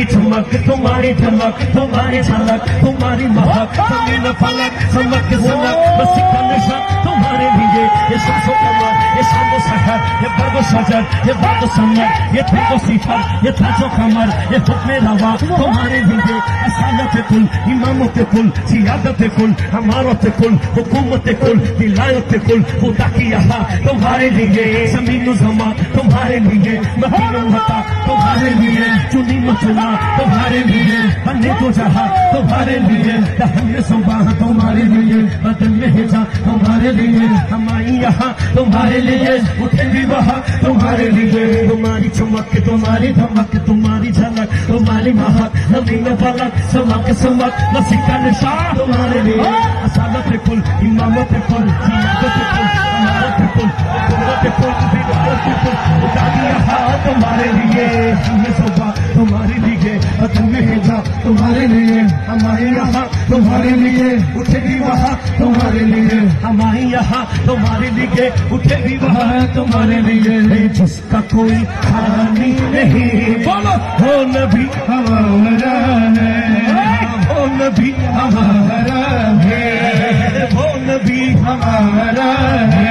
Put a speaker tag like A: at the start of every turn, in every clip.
A: तुम्हारी चमक तुम्हारी धमक तुम्हारी झलक तुम्हारी महक जमीन फलक चमक सनक बसी का नशा तुम्हारे लिए ये शख्सो कमर ये शामो सहर ये बर्गो शजर ये बागो सनर ये थेको सिफर ये थाजो कमर ये हुक्मे रवा तुम्हारे लिए असालत कुल इमामत कुल सियादत कुल अमारत कुल हुकूमत कुल विलायत कुल खुदा की यहाँ तुम्हारे लिए जमीन जमा तुम्हारे लिए मकीन मता तुम्हारे लिए चुनी मचुना तुम्हारे लिए हमने तो चाहा तुम्हारे लिए हमने सुबह तुम्हारे लिए बदल में हिजा तुम्हारे लिए हमारी यहाँ तुम्हारे लिए उठे भी वहाँ तुम्हारे लिए तुम्हारी चमक तुम्हारी धमक तुम्हारी झलक तुम्हारी महक नवीन फलक समक समक नसीका निशा तुम्हारे लिए असालत कुल इमामत कुल सियादत कुल अमारत कुल हुकूमत कुल विलायत कुल खुदा की यहाँ तुम्हारे लिए हमने सुबह तुम्हारे लिए बदल में हिजा तुम्हारे लिए हमारे यहाँ तुम्हारे लिए उठेगी वहाँ तुम्हारे लिए हमारे यहाँ तुम्हारे लिए उठेगी वहाँ तुम्हारे लिए जिसका कोई हानि नहीं बोलो वो नबी हमारा है वो नबी हमारा है वो नबी हमारा है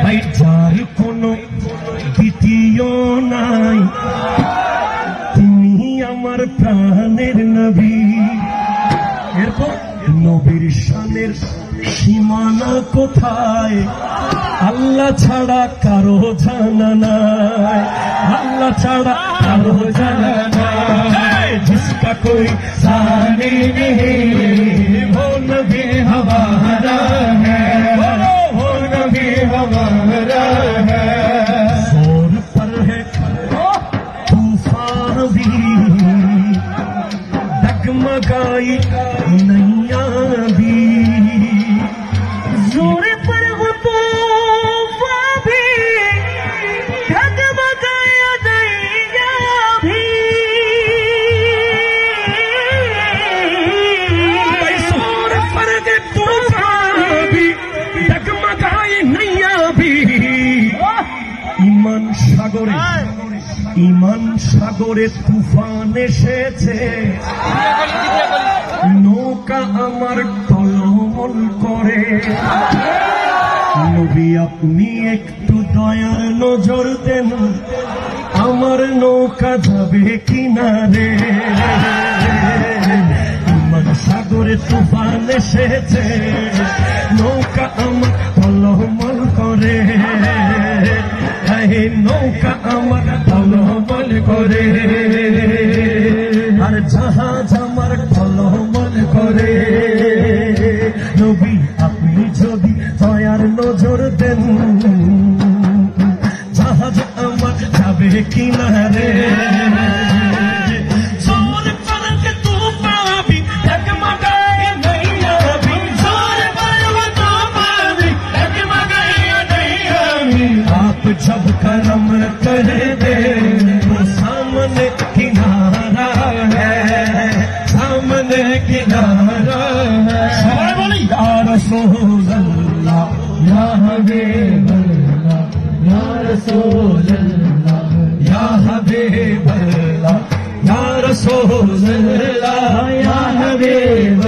A: भाई जार कोनो द्वितीय নাই তিনি আমার প্রাণের নবী এরপর নবীর শানের সীমানা কোথায় আল্লাহ ছাড়া কারো জানা নাই আল্লাহ ছাড়া কারো জানা নাই जिसका कोई सानी नहीं वो नबी हमारा है वो नबी हमारा है जोर पर है तूफान भी डगमगाई नैया भी जोर पर वो तूफान भी डगमगाया नैया भी जोर पर वो तूफान भी डगमगाई नैया भी ইমান সাগরে তুফান এসেছে নৌকা আমার টলমল করে নবী আপনি একটু দয়ার নজর দেন আমার নৌকা যাবে কিনারে ইমান সাগরে তুফান এসেছে নৌকা আমার টলমল করে নৌকা আমার টলমল করে আর জাহাজ আমার টলমল করে নবী আপনি যদি দয়ার নজর দেন জাহাজ আমার যাবে কিনারে जब करम कर दे तो सामने किनारा है सामने किनारा है या रसूल अल्लाह या हबीब अल्लाह या रसूल अल्लाह या हबीब अल्लाह या रसूल अल्लाह या हबीब